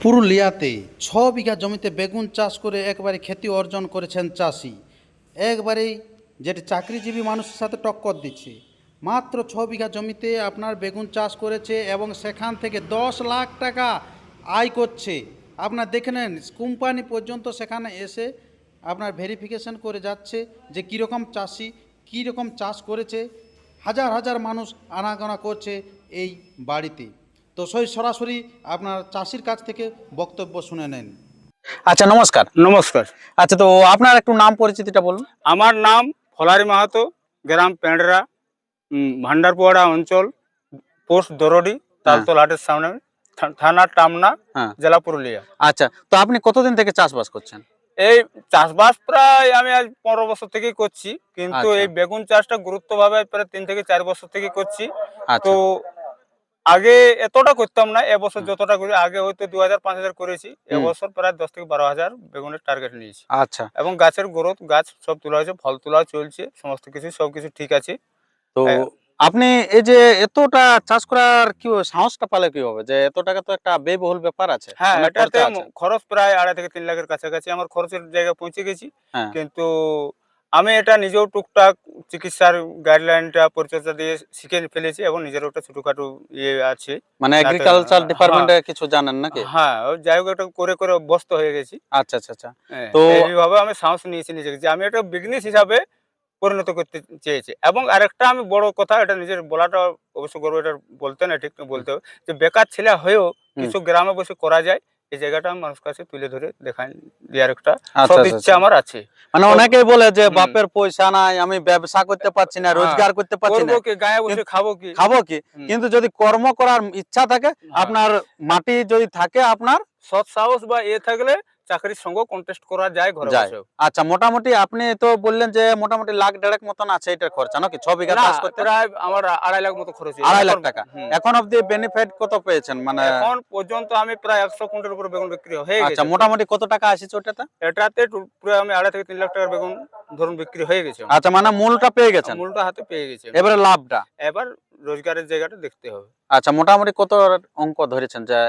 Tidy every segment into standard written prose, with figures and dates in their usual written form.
পুরুলিয়াতে 6 বিঘা জমিতে বেগুন চাষ করে একবারে খ্যাতি অর্জন করেছেন চাষি। একবারেই যেটি চাকরিজীবী মানুষের সাথে টক্কর দিচ্ছে। মাত্র 6 বিঘা জমিতে আপনার বেগুন চাষ করেছে এবং সেখান থেকে 10 লাখ টাকা আয় করছে। আপনার দেখে নেন, কোম্পানি পর্যন্ত সেখানে এসে আপনার ভেরিফিকেশন করে যাচ্ছে যে কীরকম চাষি কীরকম চাষ করেছে। হাজার হাজার মানুষ আনাগোনা করছে এই বাড়িতে। তো সরাসরি আপনার চাষির কাছ থেকে বক্তব্য শুনে নেন। আচ্ছা, নমস্কার। নমস্কার। আচ্ছা, তো আপনার একটু নাম পরিচিতিটা বলুন। আমার নাম ফলারি মাহাতো, গ্রাম পেন্ডরা, ভান্ডারপোয়াড়া অঞ্চল, পোস্ট দরডি, তালতল হাটের সামনে, থানা টামনা, হ্যাঁ। জেলা পুরুলিয়া। আচ্ছা, তো আপনি কতদিন থেকে চাষবাস করছেন? এই চাষবাস প্রায় আমি আজ 15 বছর থেকেই করছি, কিন্তু আচ্ছা। এই বেগুন চাষটা গুরুত্বভাবে প্রায় 3 থেকে 4 বছর থেকে করছি। আচ্ছা। তো আগে এতটা করতাম না, এবছর যতটা করি, আগে হয়তো 2000-5000 করেছি, এবছর প্রায় 10 থেকে 12,000 বেগুনের টার্গেট নিয়েছি। আচ্ছা, এবং গাছের গ্রোথ, গাছ সব তোলা হয়েছে, ফল তোলা চলছে, সমস্ত কিছু সবকিছু ঠিক আছে। তো হ্যাঁ। আপনি এই যে এতটা চাষ করার কি সাহসটা পালে কি হবে, যে এত টাকা তো একটা ব্যয়বহুল ব্যাপার আছে, হ্যাঁ, অনেক এটাতে খরচা আছে। খরচ প্রায় 2.5 থেকে 3 লাখের কাছাকাছি আমার খরচের জায়গায় পৌঁছে গেছি। হ্যাঁ। কিন্তু আমি এটা নিজেও টুকটাক চিকিৎসার গাইডলাইনটা পরিচর্যা দিয়ে শিখে ফেলেছি এবং নিজের একটা ছোটখাটো ইয়ে আছে। মানে যাতে এগ্রিকালচার হ্যাঁ, ডিপার্টমেন্টে কিছু জানেন নাকি? হ্যাঁ, ওই যাই হোক এটা করে করে অভ্যস্ত হয়ে গেছি। আচ্ছা, আচ্ছা, আচ্ছা। হ্যাঁ, তো এইভাবে আমি সাহস নিয়েছি নিজেকে যে আমি একটা বিজনেস হিসাবে পরিণত করতে চেয়েছি। এবং আরেকটা আমি বড় কথা, এটা নিজের বলাটা অবশ্য গর্ব, এটা বলতে না, ঠিক বলতে হবে যে বেকার ছেলে হয়েও কিছু গ্রামে বসে করা যায়, এই জায়গাটা আমি মানুষের কাছে তুলে ধরে দেখাই দেওয়ার একটা আচ্ছা, সৎ আচ্ছা, ইচ্ছা আমার আছে। মানে অনেকেই বলে যে বাপের পয়সা নাই, আমি ব্যবসা করতে পারছি না, রোজগার করতে পারছি না, করবো কি, গায়ে বসে খাবো কি? খাবো কি? কিন্তু যদি কর্ম করার ইচ্ছা থাকে, আপনার মাটি যদি থাকে, আপনার সৎ সাহস বা থাকলে চাকরির সঙ্গে কন্টেস্ট করা যায় ঘরে যায়। বসেও। আচ্ছা, মোটামুটি আপনি তো বললেন যে মোটামুটি লাখ দেড়েক মতন আছে এটার খরচা নাকি 6 বিঘা না, চাষ করতে? প্রায় আমার 2.5 লাখ মতো খরচ হয়েছে। 2.5 লাখ টাকা। এখন অবধি বেনিফিট কত পেয়েছেন? মানে এখন পর্যন্ত আমি প্রায় 100 কুইন্টাল উপরে বেগুন বিক্রি হয়ে আচ্ছা, গেছে। মোটামুটি কত টাকা আসছে ওটাতে? এটাতে পুরো আমি 2.5 থেকে 3 লাখ টাকার বেগুন ধরুন বিক্রি হয়ে গেছে আমার। আচ্ছা, মানে মূলটা পেয়ে গেছেন, মূলটা হাতে পেয়ে গেছে। এবারে লাভটা। এবার রোজগারের জায়গাটা দেখতে হবে। আচ্ছা, মোটামুটি কত অঙ্ক ধরেছেন যে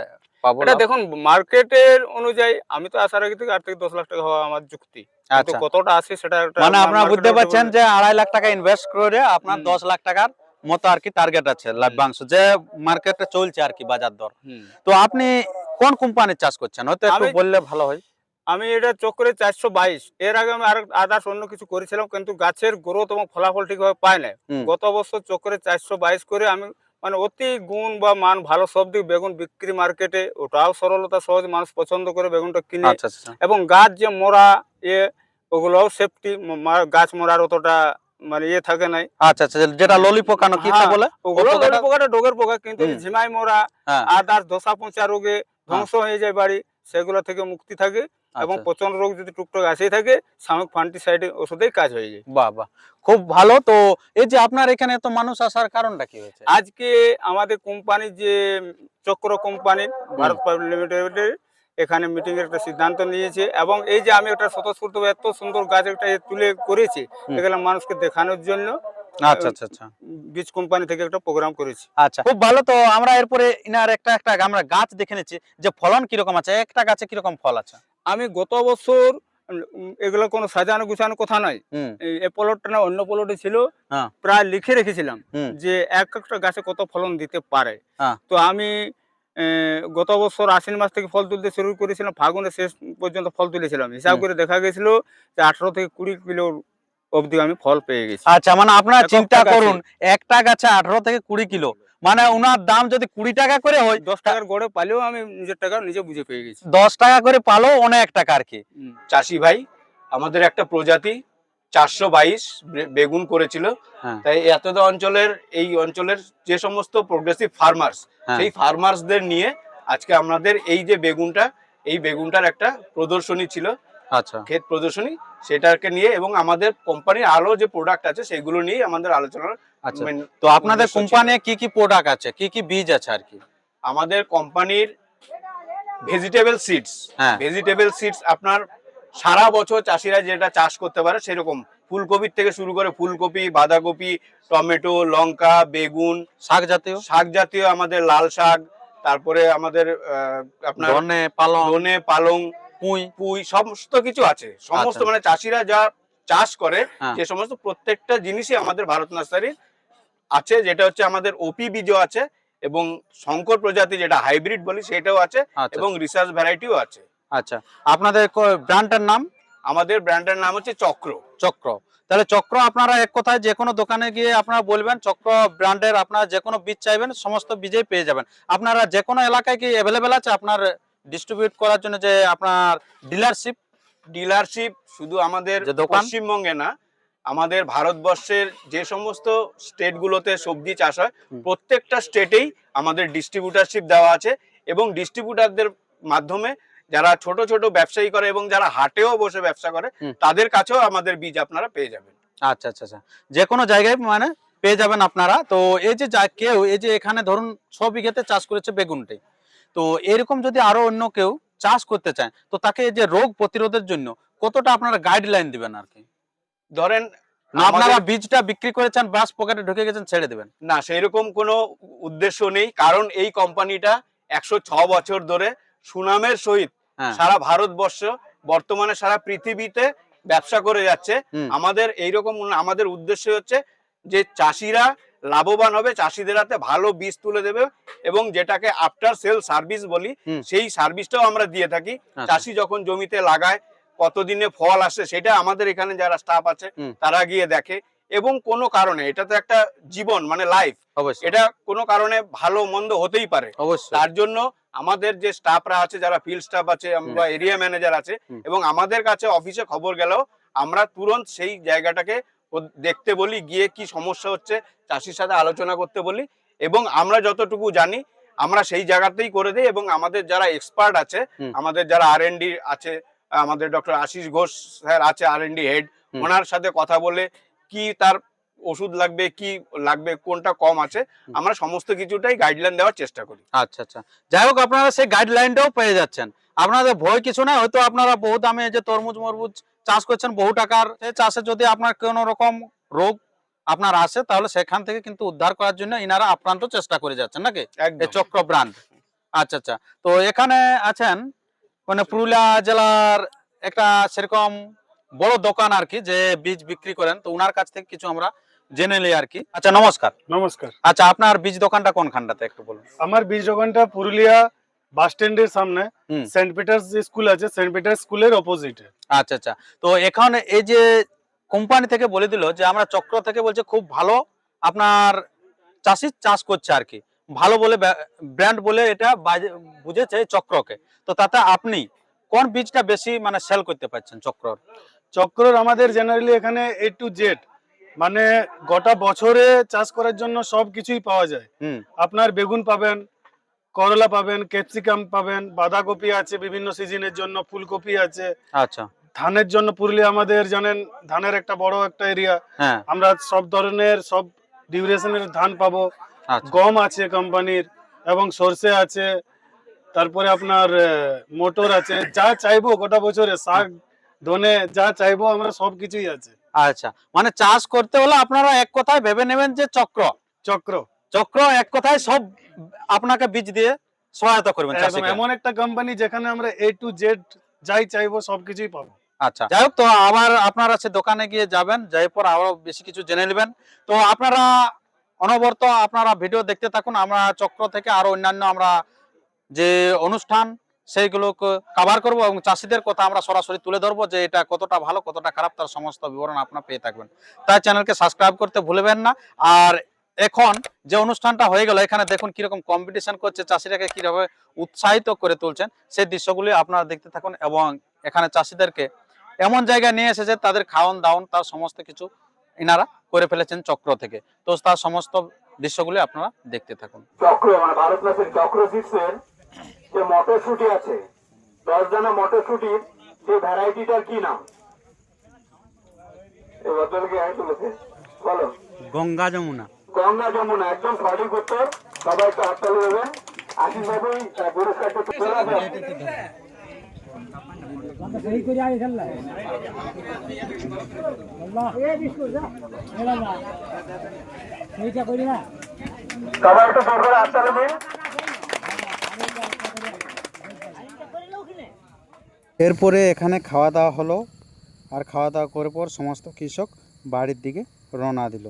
পাবো এটা লাভ? দেখুন, মার্কেটের অনুযায়ী আমি তো আশা রাখি থেকে 8 থেকে 10 লাখ টাকা হওয়া আমার যুক্তি। কিন্তু আচ্ছা, কতটা আসে সেটা একটা মানে আপনারা বুঝতে মার্কেটের পারছেন উপর। যে 2.5 লাখ টাকা ইনভেস্ট করে আপনার 10 লাখ টাকার মতো আর কি টার্গেট আছে লাভ্যাংশ, যে মার্কেটে চলছে আর কি বাজার দর। তো আপনি কোন কোম্পানির চাষ করছেন, হয়তো একটু আমি বললে ভালো হয়। আমি এটা চক্রে 422, এর আগে আমি আদার্স অন্য কিছু করেছিলাম, কিন্তু গাছের গ্রোথ এবং ফলাফল ঠিকভাবে পায় না। গত বছর চক্রে 422 করে আমি মানে অতি গুণ বা মান ভালো সব দিক বেগুন বিক্রি মার্কেটে, ওটাও সরলতা, সহজ, মানুষ পছন্দ করে বেগুনটা কিনে। আচ্ছা, আচ্ছা, এবং গাছ যে মরা ওগুলোও সেফটি, গাছ মরার অতটা মানে থাকে নাই। আচ্ছা, আচ্ছা, যেটা ললি পোকানো কি হ্যাঁ, বলে, ওগুলো ললি পোকাটা ডোগের পোকা, কিন্তু এই ঝিমাই মরা, হ্যাঁ, আদার্স ধসা পচা রোগে ধ্বংস হয়ে যায় বাড়ি, সেগুলো থেকে মুক্তি থাকে। এবং আচ্ছা, পচন রোগ যদি টুকটাক আসেই থাকে, সাময়িক ফান্টিসাইড ওষুধেই কাজ হয়ে যায়। বাহ বাহ, খুব ভালো। তো এই যে আপনার এখানে এত মানুষ আসার কারণটা কি হয়েছে? আজকে আমাদের কোম্পানির যে চক্র কোম্পানি, ভারত পাইপ লিমিটেডের, এখানে মিটিং এর একটা সিদ্ধান্ত নিয়েছে। এবং এই যে আমি একটা স্বতঃস্ফূর্ত এত সুন্দর গাছ একটা তুলে করেছি, এগুলো মানুষকে দেখানোর জন্য আচ্ছা, আচ্ছা, আচ্ছা, বীজ কোম্পানি থেকে একটা প্রোগ্রাম করেছি। আচ্ছা, খুব ভালো। তো আমরা এরপরে ইনার একটা একটা আমরা গাছ দেখে নিচ্ছি যে ফলন কিরকম আছে, একটা গাছে কিরকম ফল আছে। আমি গত বছর এগুলো কোনো সাজানো গুছানো কথা নয়, এই প্লটটা না অন্য প্লটে ছিল, হ্যাঁ, প্রায় লিখে রেখেছিলাম যে এক একটা গাছে কত ফলন দিতে পারে। হ্যাঁ, তো আমি গত বছর আশ্বিন মাস থেকে ফল তুলতে শুরু করেছিলাম, ফাগুনের শেষ পর্যন্ত ফল তুলেছিলাম। হিসাব করে দেখা গেছিল যে 18 থেকে 20 কিলো অবধি আমি ফল পেয়ে গেছি। আচ্ছা, মানে আপনারা এক চিন্তা একটা গাছে। করুন, একটা গাছে 18 থেকে 20 কিলো, মানে উনার দাম যদি 20 টাকা করে হয়, 10 টাকার গড়ে পালেও আমি নিজের টাকা নিজে বুঝে পেয়ে গেছি। 10 টাকা করে পালো অনেক টাকা আর কি। চাষি ভাই আমাদের একটা প্রজাতি 422 বেগুন করেছিল। তাই এতদ অঞ্চলের এই অঞ্চলের যে সমস্ত প্রোগ্রেসিভ ফার্মার্স, সেই ফার্মার্সদের নিয়ে আজকে আমাদের এই যে বেগুনটা, এই বেগুনটার একটা প্রদর্শনী ছিল, আচ্ছা, ক্ষেত প্রদর্শনী, সেটাকে নিয়ে এবং আমাদের কোম্পানির আরো যে প্রোডাক্ট আছে সেগুলো নিয়ে আমাদের আলোচনার। আচ্ছা, তো আপনাদের কোম্পানি কি কি প্রোডাক্ট আছে, কি কি বীজ আছে আর কি? আমাদের কোম্পানির ভেজিটেবল সিডস, ভেজিটেবল সিডস আপনার সারা বছর চাষিরা যেটা চাষ করতে পারে সেরকম, ফুলকপির থেকে শুরু করে ফুলকপি, বাঁধাকপি, টমেটো, লঙ্কা, বেগুন, শাক জাতীয় আমাদের লাল শাক, তারপরে আমাদের আপনার ধনে পালং ধনে পালং পুঁই পুঁই সমস্ত কিছু আছে, সমস্ত আচ্ছা। মানে চাষিরা যা চাষ করে হ্যাঁ। যে সমস্ত প্রত্যেকটা জিনিসই আমাদের ভারত নার্সারি আছে। যেটা হচ্ছে আমাদের ওপি বীজও আছে এবং শঙ্কর প্রজাতি যেটা হাইব্রিড বলি সেটাও আছে আচ্ছা। এবং রিসার্চ ভ্যারাইটিও আছে। আচ্ছা, আপনাদের ব্র্যান্ডের নাম? আমাদের ব্র্যান্ডের নাম হচ্ছে চক্র। চক্র। তাহলে চক্র আপনারা এক কথায় যে কোনো দোকানে গিয়ে আপনারা বলবেন চক্র ব্র্যান্ডের, আপনারা যে কোনো বীজ চাইবেন সমস্ত বীজেই পেয়ে যাবেন। আপনারা যে কোনো এলাকায় কি অ্যাভেলেবেল আছে আপনার ডিস্ট্রিবিউট করার জন্য, যে আপনার ডিলারশিপ শুধু আমাদের যে দোকান? পশ্চিমবঙ্গে না, আমাদের ভারতবর্ষের যে সমস্ত স্টেটগুলোতে সবজি চাষ হয় প্রত্যেকটা স্টেটেই আমাদের ডিস্ট্রিবিউটারশিপ দেওয়া আছে এবং ডিস্ট্রিবিউটারদের মাধ্যমে যারা ছোট ছোট ব্যবসায়ী করে এবং যারা হাটেও বসে ব্যবসা করে তাদের কাছেও আমাদের বীজ আপনারা পেয়ে যাবেন। আচ্ছা আচ্ছা আচ্ছা, যে কোনো জায়গায় মানে পেয়ে যাবেন আপনারা। তো এই যে কেউ এই যে এখানে ধরুন 6 বিঘাতে চাষ করেছে বেগুনটি, তো এরকম যদি আরো অন্য কেউ চাষ করতে চায় তো তাকে এই যে রোগ প্রতিরোধের জন্য কতটা আপনারা গাইডলাইন দিবেন আর কি? ধরেন না আপনারা বীজটা বিক্রি করেছেন বাস পকেটে ঢুকে গেছেন ছেড়ে দেবেন? না, সেইরকম কোনো উদ্দেশ্য নেই, কারণ এই কোম্পানিটা 106 বছর ধরে সুনামের সহিত সারা ভারতবর্ষ বর্তমানে সারা পৃথিবীতে ব্যবসা করে যাচ্ছে। আমাদের এইরকম আমাদের উদ্দেশ্য হচ্ছে যে চাষিরা লাভবান হবে, চাষিদের হাতে ভালো বীজ তুলে দেবে এবং যেটাকে আফটার সেল সার্ভিস বলি সেই সার্ভিসটাও আমরা দিয়ে থাকি। চাষি যখন জমিতে লাগায় কতদিনে ফল আসে সেটা আমাদের এখানে যারা স্টাফ আছে তারা গিয়ে দেখে এবং কোনো কারণে এটা তো একটা জীবন মানে লাইফ, এটা কোনো কারণে ভালো মন্দ হতেই পারে। তার জন্য আমাদের যে স্টাফরা আছে যারা ফিল্ড স্টাফ আছে বা এরিয়া ম্যানেজার আছে এবং আমাদের কাছে অফিসে খবর গেলেও আমরা তুরন্ত সেই জায়গাটাকে দেখতে বলি, গিয়ে কি সমস্যা হচ্ছে চাষির সাথে আলোচনা করতে বলি এবং আমরা যতটুকু জানি আমরা সেই জায়গাতেই করে দিই এবং আমাদের যারা এক্সপার্ট আছে, আমাদের যারা R&D আছে, আমাদের ডক্টর আশিস ঘোষ স্যার আছে R&D হেড, ওনার সাথে কথা বলে কি তার ওষুধ লাগবে কি লাগবে কোনটা কম আছে আমরা সমস্ত কিছুটাই গাইডলাইন দেওয়ার চেষ্টা করি। আচ্ছা আচ্ছা, যাই হোক আপনারা সেই গাইডলাইনটাও পেয়ে যাচ্ছেন, আপনাদের ভয় কিছু না। হয়তো আপনারা বহু দামে যে তরমুজ মরমুজ চাষ করছেন বহু টাকার, সেই চাষে যদি আপনার কোনো রকম রোগ আপনার আসে তাহলে সেখান থেকে কিন্তু উদ্ধার করার জন্য ইনারা আপ্রান্ত চেষ্টা করে যাচ্ছেন নাকি এই চক্র ব্র্যান্ড। আচ্ছা আচ্ছা, তো এখানে আছেন মানে পুরুলিয়া জেলার একটা সেরকম বড় দোকান আর কি যে বীজ বিক্রি করেন, তো উনার কাছ থেকে কিছু আমরা জেনে নিই আর কি। আচ্ছা নমস্কার। নমস্কার। আচ্ছা আপনার বীজ দোকানটা কোনখানটাতে একটু বলুন? আমার বীজ দোকানটা পুরুলিয়া বাস স্ট্যান্ডের সামনে সেন্ট পিটার্স যে স্কুল আছে সেন্ট পিটার্স স্কুলের অপোজিটে। আচ্ছা আচ্ছা, তো এখন এই যে কোম্পানি থেকে বলে দিল যে আমরা চক্র থেকে বলছে খুব ভালো আপনার চাষি চাষ করছে আর কি, ভালো বলে ব্র্যান্ড বলে এটা বুঝেছে চক্রকে, তো তাতে আপনি কোন বীজটা বেশি মানে সেল করতে পারছেন চক্রর? চক্রর আমাদের জেনারেলি এখানে A to Z মানে গোটা বছরে চাষ করার জন্য সব কিছুই পাওয়া যায়। আপনার বেগুন পাবেন, করলা পাবেন, ক্যাপসিকাম পাবেন, বাঁধাকপি আছে বিভিন্ন সিজনের জন্য, ফুলকপি আছে। আচ্ছা, ধানের জন্য পুরুলিয়া আমাদের জানেন ধানের একটা বড় একটা এরিয়া, আমরা সব ধরনের সব ডিউরেশনের ধান পাবো। গম আছে কোম্পানির এবং সরষে আছে, তারপরে আপনার মোটর আছে, যা চাইবো গোটা বছরে শাক ধনে যা চাইবো আমরা সবকিছুই আছে। আচ্ছা, মানে চাষ করতে হলে আপনারা এক কথায় ভেবে নেবেন যে চক্র চক্র চক্র এক কথায় সব আপনাকে বীজ দিয়ে সহায়তা করবেন চাষিকে। এমন একটা কোম্পানি যেখানে আমরা A to Z যাই চাইবো সবকিছুই পাবো। আচ্ছা, যাই হোক, তো আবার আপনারা সে দোকানে গিয়ে যাবেন, যাই পর আরো বেশি কিছু জেনে নেবেন। তো আপনারা অনবরত আপনারা ভিডিও দেখতে থাকুন, আমরা চক্র থেকে আরো অন্যান্য আমরা যে অনুষ্ঠান সেইগুলোকে কভার করব এবং চাষিদের কথা আমরা সরাসরি তুলে ধরবো যে এটা কতটা ভালো কতটা খারাপ তার সমস্ত বিবরণ আপনারা পেয়ে থাকবেন। তাই চ্যানেলকে সাবস্ক্রাইব করতে ভুলবেন না। আর এখন যে অনুষ্ঠানটা হয়ে গেল এখানে দেখুন কিরকম কম্পিটিশন করছে, চাষিরাকে কিভাবে উৎসাহিত করে তুলছেন সেই দৃশ্যগুলি আপনারা দেখতে থাকুন এবং এখানে চাষিদেরকে এমন জায়গায় নিয়ে এসেছে তাদের খাওয়ান দাওয়ান তার সমস্ত কিছু ইনারা করে ফেলেছেন চক্র থেকে, তো তার সমস্ত দৃশ্যগুলি আপনারা দেখতে থাকুন। চক্র মানে ভারত নার্সারি চক্র সিডসের যে মটরশুটি আছে 10 দানা মটরশুটির সেই ভ্যারাইটিটার কি নাম? এই বদলকে আই তুলেছে বলো। গঙ্গা যমুনা। গঙ্গা যমুনা একদম সঠিক উত্তর, সবাই একটু হাততালি দেবেন। আশিস বাবুই পুরস্কারটা তুলে রাখবেন। सही को जाए चल रहा है अल्लाह ये बिस्कुट जा मेरा ना सही क्या कोई ना সবাই একটু জোর করে হাততালি দিন। এরপরে এখানে খাওয়া দাওয়া হলো, আর খাওয়া দাওয়া করার পর সমস্ত কৃষক বাড়ির দিকে রওনা দিল।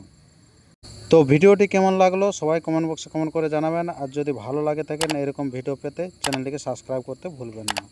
তো ভিডিওটি কেমন লাগলো সবাই কমেন্ট বক্সে কমেন্ট করে জানাবেন, আর যদি ভালো লাগে থাকেন এরকম ভিডিও পেতে চ্যানেলটিকে সাবস্ক্রাইব করতে ভুলবেন না।